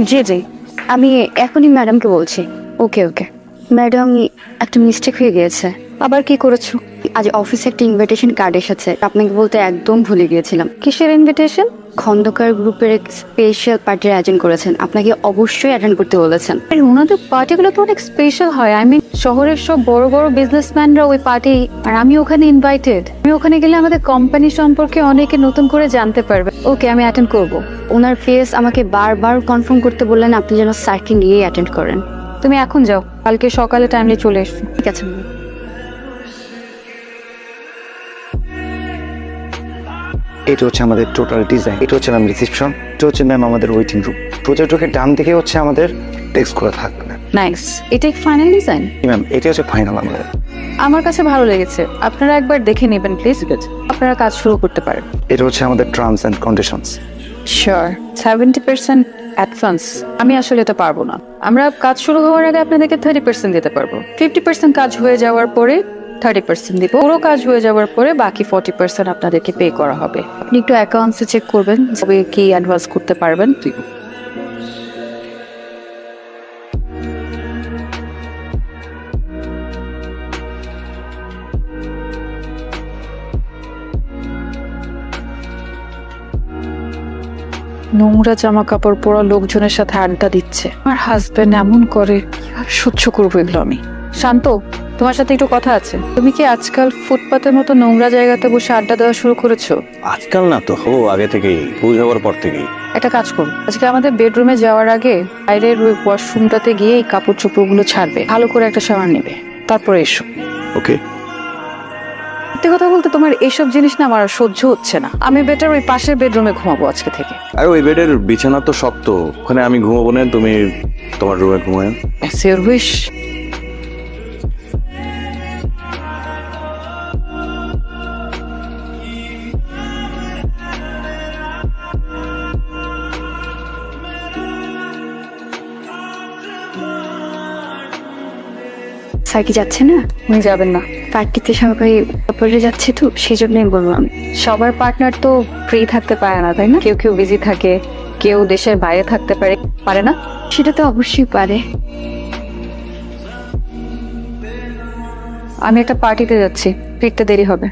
জি জি, আমি এখনই ম্যাডামকে বলছি। ওকে ওকে ম্যাডাম, একটা মিস্টেক হয়ে গিয়েছে। আবার কি করেছো? আজ অফিসে একটা ইনভিটেশন কার্ড এসেছে, আপনাকে বলতে একদম ভুলে গিয়েছিলাম। কিসের ইনভিটেশন? খন্দকার গ্রুপের স্পেশাল পার্টির আয়োজন করেছেন, আপনাকে অবশ্যই অ্যাটেন্ড করতে বলেছেন। ওনাদের পার্টিগুলো তো অনেক স্পেশাল হয়। আই মিন শহরের সব বড় বড় বিজনেসম্যানরা ওই পার্টি, আর আমি ওখানে ইনভাইটেড। আমি ওখানে গেলে আমাদের কোম্পানি সম্পর্কে অনেকে নতুন করে জানতে পারবে। ওকে, আমি অ্যাটেন্ড করব। ওনার ফেস আমাকে বারবার কনফার্ম করতে বললেন আপনি যেন স্যারকে নিয়েই অ্যাটেন্ড করেন। তুমি এখন যাও, কালকে সকালে টাইমলি চলে এসো। ঠিক আছে। এটা হচ্ছে আমাদের টোটাল ডিজাইন। এটা হচ্ছে ম্যাম রিসেপশন, এটা হচ্ছে ম্যাম আমাদের ওয়েটিং রুম। প্রজেক্টরের ডান দিকে হচ্ছে আমাদের ডেস্ক করা থাকবে। নাইস। এটাই ফাইনাল ডিজাইন? ম্যাম এটা হচ্ছে ফাইনাল আমাদের। আমার কাছে ভালো লেগেছে, আপনারা একবার দেখে নেবেন প্লিজ। আপনারা কাজ শুরু করতে পারেন। এটা হচ্ছে আমাদের terms and conditions. Sure 70% advance. আমি আসলে এটা পারবো না। আমরা কাজ শুরু হওয়ার আগে আপনাদেরকে 30% দিতে পারবো। 50% কাজ হয়ে যাওয়ার পরে 30% দিব। পুরো কাজ হয়ে যাওয়ার পরে বাকি 40% আপনাদেরকে পে করা হবে। আপনি একটু অ্যাকাউন্টসে চেক করবেন তবে কি অ্যাডভান্স করতে পারবেন। নোংরা জামা কাপড় পরা লোকজনের সাথে আড্ডা দিচ্ছে। আমার হাজবেন্ড এমন করে, কিভাবে সহ্য করবো এগুলো আমি? শান্ত, তোমার সাথে একটু কথা আছে। তুমি কি আজকাল ফুটপাতের মতো নোংরা জায়গাতে বসে আড্ডা দেওয়া শুরু করেছো? আজকাল না তো, আগে থেকেই, ভুল হওয়ার পর থেকেই। একটা কাজ করো, আজকে আমাদের বেডরুমে যাওয়ার আগে বাইরের ওই ওয়াশরুমটাতে গিয়ে এই কাপড় চোপড়গুলো ছাড়বে, ভালো করে একটা শাওয়ার নেবে, তারপরে এসো। ওকে। সত্যি কথা বলতে তোমার এইসব জিনিস না আমার সহ্য হচ্ছে না। আমি বেটার ওই পাশের বেডরুমে ঘুমাবো আজকে থেকে। আর ওই বেডের বিছানা তো শক্ত, ওখানে আমি ঘুমাবো না, তুমি তোমার রুমে ঘুমায়। Sure wish. স্যার কি যাচ্ছে না? উনি যাবেন না, পার্টিতে সবাই ব্যাপারে যাচ্ছে তো সেই জন্যই বললাম। সবার পার্টনার তো ফ্রি থাকতে পারে না, তাই না? কেউ কেউ বিজি থাকে, কেউ দেশের বাইরে থাকতে পারে, পারে না? সেটা তো অবশ্যই পারে। আমি একটা পার্টিতে যাচ্ছি, ফিরতে দেরি হবে।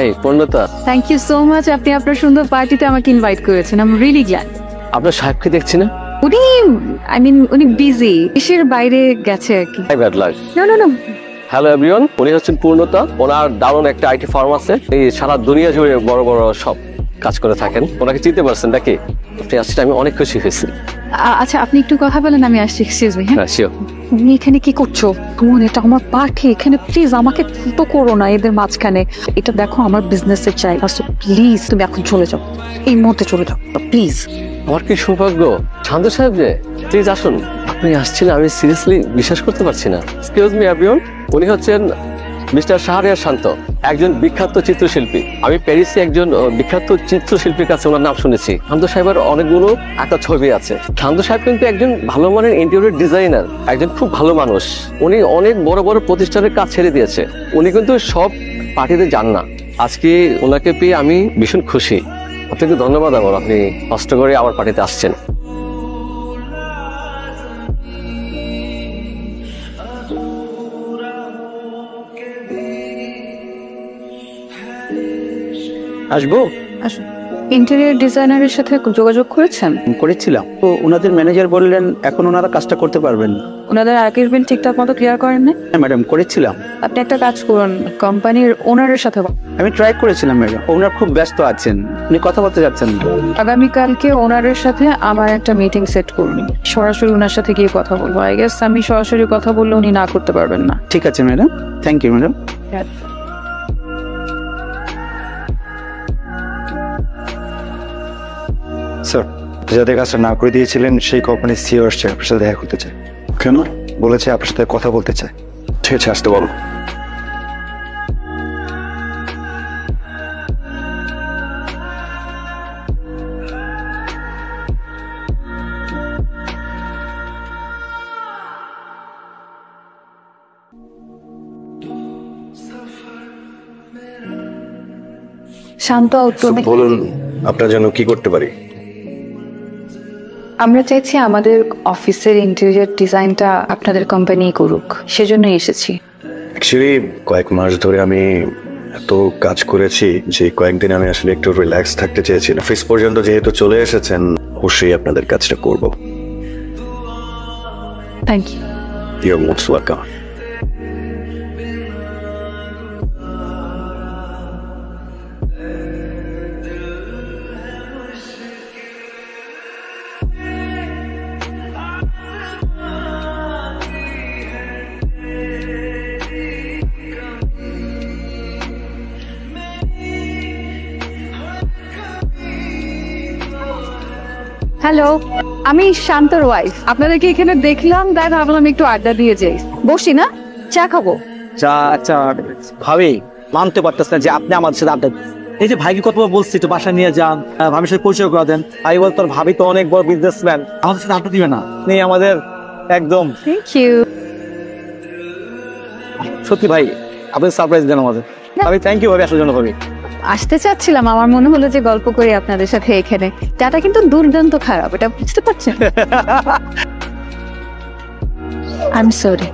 এই পূর্ণতা, থ্যাংক ইউ সো মাচ, আপনি আপনার সুন্দর পার্টিতে আমাকে ইনভাইট করেছেন। I am really glad. আপনার সাহেবকে দেখছি না? উনি উনি বিজি, দেশের বাইরে গেছে আর কি। Bad luck. না না না। হ্যালো এভরিওয়ান, উনি হচ্ছেন পূর্ণতা। ওনার দারুণ একটা আইটি ফার্ম আছে, এই সারা দুনিয়া জুড়ে বড় বড় সব কাজ করে থাকেন। ওনাকে চিনতে পারছেন নাকি? আপনি আসলে আমি অনেক খুশি হয়েছি। আচ্ছা আপনি একটু কথা বলেন, আমি আসছি। Excuse me. হ্যাঁ শিওর। তুমি এখানে কি করছো? বোন, এটা আমার পার্টি, এখানে প্লিজ আমাকে ছোট করো না এদের মাঝখানে। এটা দেখো আমার বিজনেসের চাই, প্লিজ তুমি এখন চলে যাও, এই মুহূর্তে চলে যাও প্লিজ। আমার কি সৌভাগ্য। শান্ত সাহেব যে, প্লিজ আসুন। আপনি আসছেন, আমি সিরিয়াসলি বিশ্বাস করতে পারছি না। এক্সকিউজ মি এভরিওয়ান, উনি হচ্ছেন মিস্টার শাহরিয়ার শান্ত, একজন বিখ্যাত চিত্রশিল্পী। আমি প্যারিসে একজন বিখ্যাত চিত্রশিল্পীর কাছে ওনার নাম শুনেছি। শান্ত সাহেবের অনেকগুলো একটা ছবি আছে। শান্ত সাহেব কিন্তু একজন ভালো মানের ইন্টেরিয়র ডিজাইনার, একজন খুব ভালো মানুষ। উনি অনেক বড় বড় প্রতিষ্ঠানের কাজ ছেড়ে দিয়েছে। উনি কিন্তু সব পার্টিতে যান না। আজকে ওনাকে পেয়ে আমি ভীষণ খুশি। আপনাকে ধন্যবাদ আমার, আপনি কষ্ট করে আমার পার্টিতে আসছেন। আসবো? আসুন। ইন্টেরিয়র ডিজাইনারের সাথে যোগাযোগ করেছেন? করেছিলাম তো, ওনাদের ম্যানেজার বললেন এখন ওনারা কাজটা করতে পারবেন না। ওনাদের আগের বিল ঠিকঠাক মতো ক্লিয়ার করেন না? হ্যাঁ ম্যাডাম, করেছিলাম। আপনি একটা কাজ করুন, কোম্পানির ওনারের সাথে আমি ট্রাই করেছিলাম ম্যাডাম, ওনার খুব ব্যস্ত আছেন, উনি কথা বলতে যাচ্ছেন না। আগামীকালকে ওনারের সাথে আমার একটা মিটিং সেট করুন, সরাসরি ওনার সাথে গিয়ে কথা বলবো। আই গেস আমি সরাসরি কথা বললে উনি না করতে পারবেন না। ঠিক আছে madam, thank you madam. Sir, যাদের কাজটা না করে দিয়েছিলেন সেই কোম্পানির সিইও আসছে, আপনার সাথে দেখা করতে চায়। কেন? বলেছে আপনার সাথে কথা বলতে চায়। ঠিক আছে, আসতে বলো। শান্ত, বলুন, আপনার জন্য কি করতে পারি? আমরা চাইছি আমাদের অফিসের ইন্টেরিয়র ডিজাইনটা আপনাদের কোম্পানি করুক, সেজন্যই এসেছি। অ্যাকচুয়ালি কয়েক মাস ধরে আমি এত কাজ করেছি যে কয়েকদিন আমি আসলে একটু রিল্যাক্স থাকতে চেয়েছিলাম। অফিস পর্যন্ত যেহেতু চলে এসেছেন, অবশ্যই আপনাদের কাজটা করব। Thank you. Your most welcome. Hello, আমি শান্তর ওয়াইফ। আপনাদেরকে এখানে দেখলাম, তাই ভাবলাম একটু আড্ডা দিয়ে যাই। বসি না, চা খাবো। যা আচ্ছা ভাবি, মানতে পারতেছ না যে আপনি আমাদের সাথে আড্ডা। এই যে ভাইকে কতবার বলছি একটু বাসা নিয়ে যান, ভাবির সাথে পরিচয় করে দেন। আমি বল তোর ভাবি তো অনেক বড় বিজনেসম্যান, আমাদের সাথে আড্ডা দিবে না। নেই আমাদের একদম। Thank you. সত্যি ভাই, আপনি সারপ্রাইজ দেন আমাদের। ভাবি থ্যাংক ইউ ভাবি আসার জন্য। ভাবি আসতে চাচ্ছিলাম, আমার মনে হলো যে গল্প করি আপনাদের সাথে এখানে। চাটা কিন্তু দুর্দান্ত খারাপ, এটা বুঝতে পারছেন? I am sorry.